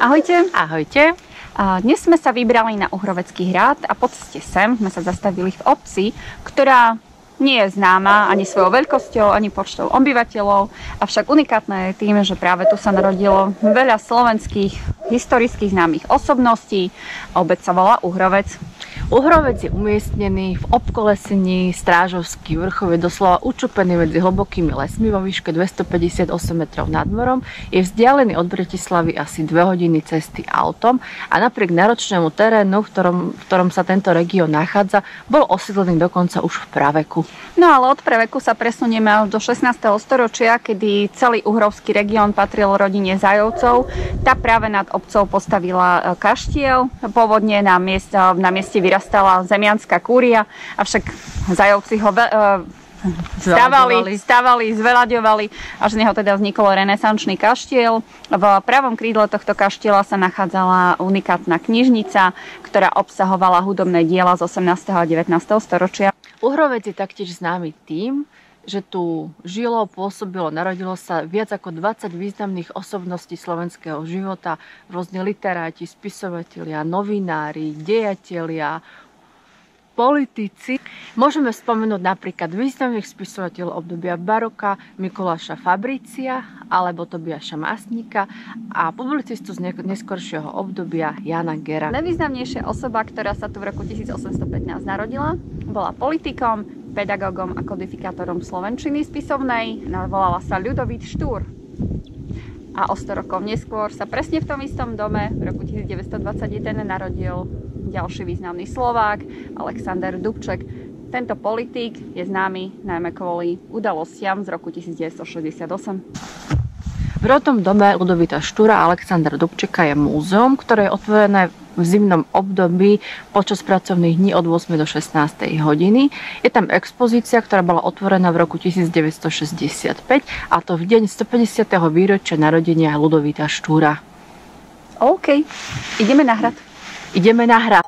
Ahojte. Ahojte. Dnes sme sa vybrali na Uhrovecký hrad a po ceste sem sme sa zastavili v obci, ktorá nie je známa ani svojou veľkosťou, ani počtom obyvateľov, avšak unikátne je tým, že práve tu sa narodilo veľa slovenských historických známych osobností. Obec sa volá Uhrovec. Uhrovec je umiestnený v obkolesení Strážovský vrchov, je doslova učupený medzi hlbokými lesmi vo výške 258 metrov nad morom, je vzdialený od Bratislavy asi 2 hodiny cesty autom a napriek náročnému terénu, v ktorom sa tento región nachádza, bol osídlený dokonca už v praveku. No ale od praveku sa presunieme až do 16. storočia, kedy celý uhrovský región patril rodine Zajovcov. Tá práve nad obcov postavila kaštiel, pôvodne na mieste vyrastala zemianska kúria, avšak Zajovci ho stavali, zvelaďovali, až z neho teda vznikol renesančný kaštiel. V pravom krídle tohto kaštieľa sa nachádzala unikátna knižnica, ktorá obsahovala hudobné diela z 18. a 19. storočia. Uhrovec je taktiež známy tým, že tu žilo, pôsobilo, narodilo sa viac ako 20 významných osobností slovenského života, rôzne literáti, spisovatelia, novinári, dejatelia, politici. Môžeme spomenúť napríklad významných spisovateľov obdobia baroka Mikuláša Fabricia alebo Tobiaša Masníka a publicistu z neskoršieho obdobia Jana Gera. Najvýznamnejšia osoba, ktorá sa tu v roku 1815 narodila, bola politikom, pedagógom a kodifikátorom slovenčiny spisovnej. Volala sa Ľudovít Štúr. A o 100 rokov neskôr sa presne v tom istom dome v roku 1921 narodil ďalší významný Slovák, Alexander Dubček. Tento politik je známy najmä kvôli udalostiam z roku 1968. V rodnom dome Ľudovíta Štúra a Alexandra Dubčeka je múzeum, ktoré je otvorené v zimnom období počas pracovných dní od 8. do 16. hodiny. Je tam expozícia, ktorá bola otvorená v roku 1965 a to v deň 150. výročia narodenia Ľudovíta Štúra. OK, ideme na hrad. Ideme na hrad.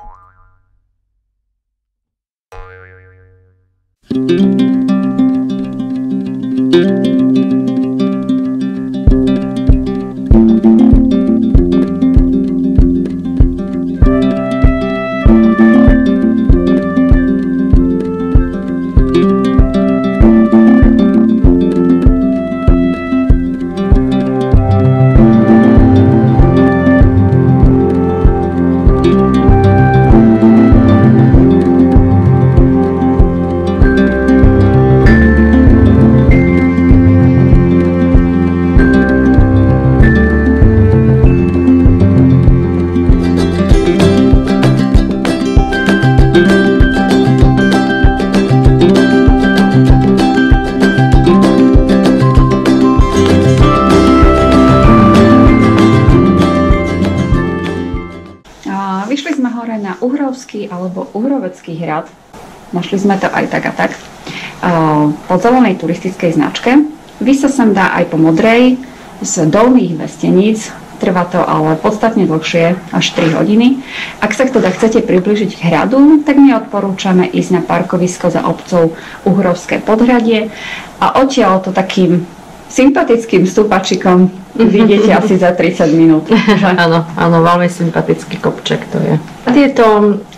Vyšli sme hore na Uhrovský alebo Uhrovecký hrad. Našli sme to aj tak a tak. Po zelenej turistickej značke. Vy sa sem dá aj po modrej z Dolných Vesteníc. Trvá to ale podstatne dlhšie, až 3 hodiny. Ak sa teda chcete priblížiť k hradu, tak my odporúčame ísť na parkovisko za obcov Uhrovské Podhradie a odtiaľ to takým sympatickým stúpačikom vidíte asi za 30 minút. Áno, veľmi sympatický kopček to je.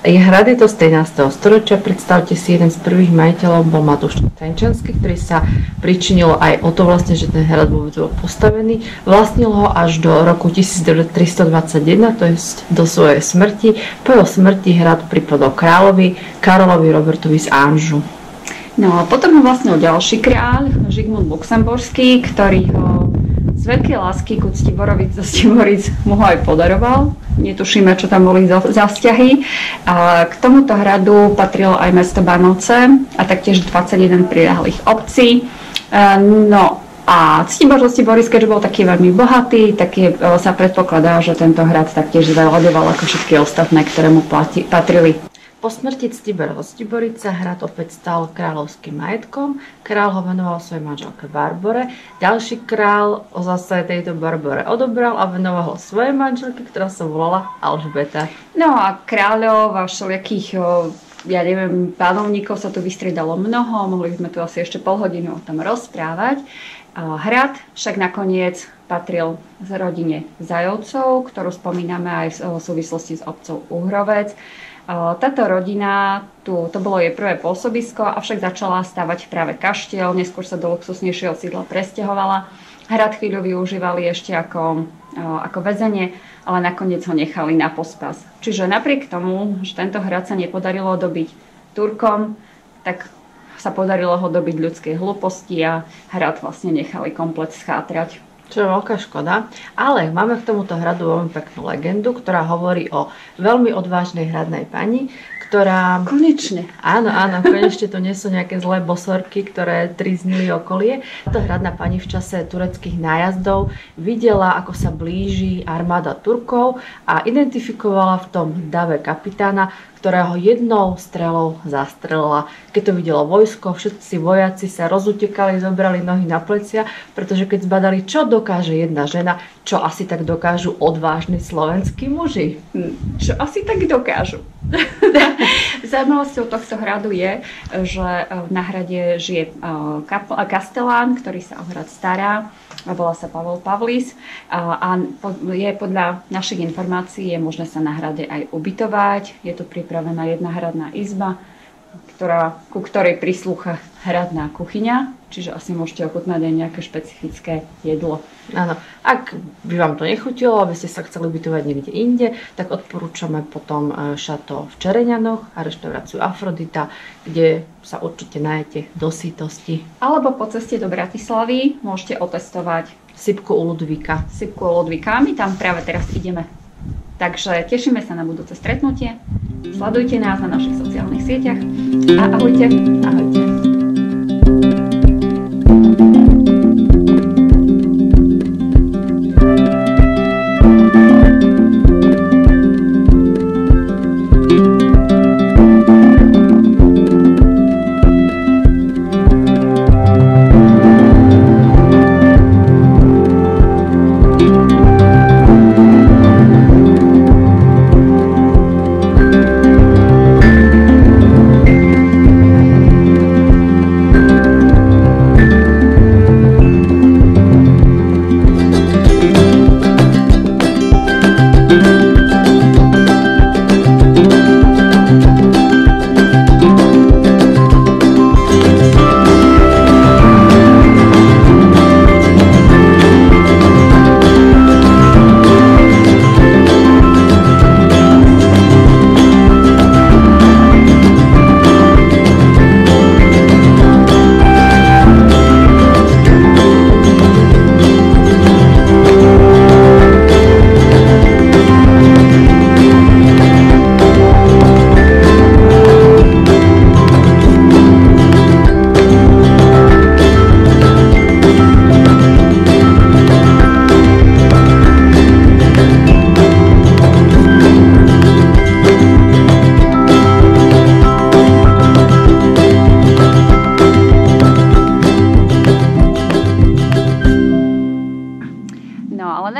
Hrad je to z 13. storočia. Predstavte si, jeden z prvých majiteľov bol Matúš Trenčiansky, ktorý sa pričinil aj o to vlastne, že ten hrad vôbec bol postavený. Vlastnil ho až do roku 1321, to je do svojej smrti. Po jeho smrti hrad pripadol kráľovi Karolovi Robertovi z Anžu. No a potom ho vlastnil ďalší kráľ, Žigmund Luxemburský, ktorý ho z veľkej lásky ku Ctiborovi zo Ctiboric mu ho aj podaroval. Netušíme, čo tam boli za vzťahy. K tomuto hradu patrilo aj mesto Banovce a taktiež 21 priľahlých obcí. No a Ctibor zo Ctiboric, keďže bol taký veľmi bohatý, tak sa predpokladá, že tento hrad taktiež zvelaďoval ako všetky ostatné, ktoré mu patrili. Po smrti Ctibora zo Ctiborice hrad opäť stal kráľovským majetkom. Kráľ ho venoval svojej manželke Barbore. Ďalší kráľ ho zase tejto Barbore odobral a venoval ho svojej manželke, ktorá sa volala Alžbeta. No a kráľov a všelijakých, ja neviem, pánovníkov sa tu vystriedalo mnoho. Mohli sme tu asi ešte pol hodinu o tom rozprávať. Hrad však nakoniec patril z rodine Zajovcov, ktorú spomíname aj v súvislosti s obcov Uhrovec. Táto rodina, to bolo jej prvé pôsobisko, avšak začala stavať práve kaštiel, neskôr sa do luxusnejšieho sídla presťahovala. Hrad chvíľu využívali ešte ako väzenie, ale nakoniec ho nechali na pospas. Čiže napriek tomu, že tento hrad sa nepodarilo dobiť Turkom, tak sa podarilo ho dobiť ľudskej hlúposti a hrad vlastne nechali komplet schátrať. Čo je veľká škoda, ale máme k tomuto hradu veľmi peknú legendu, ktorá hovorí o veľmi odvážnej hradnej pani, ktorá... Konečne. Áno, konečne to nie sú nejaké zlé bosorky, ktoré triznili okolie. Táto hradná pani v čase tureckých nájazdov videla, ako sa blíži armáda Turkov a identifikovala v tom dave kapitána, ktorého jednou strelou zastrelila. Keď to videlo vojsko, všetci vojaci sa rozutekali, zobrali nohy na plecia, pretože keď zbadali, čo dokáže jedna žena, čo asi tak dokážu odvážni slovenskí muži. Čo asi tak dokážu. Zaujímavosťou tohto hradu je, že na hrade žije kastelán, ktorý sa o hrad stará. Volá sa Pavel Pavlis a je podľa našich informácií je možné sa na hrade aj ubytovať. Je tu pripravená jedna hradná izba, ku ktorej prislúcha hradná kuchyňa, čiže asi môžete ochutnať aj nejaké špecifické jedlo. Áno, ak by vám to nechutilo, aby ste sa chceli ubytovať niekde inde, tak odporúčame potom šato v Čereňanoch a reštauráciu Afrodita, kde sa určite najete do sytosti. Alebo po ceste do Bratislavy môžete otestovať Sypku u Ludvíka. My tam práve teraz ideme. Takže tešíme sa na budúce stretnutie. Sledujte nás na našich sociálnych sieťach a ahojte. Ahojte.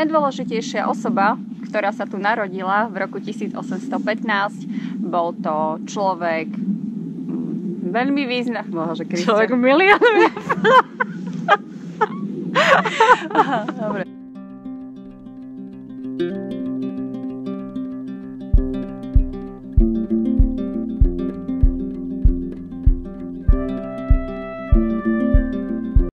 najdôležitejšia osoba, ktorá sa tu narodila v roku 1815. Bol to človek veľmi významný. Človek miliónov. Dobre.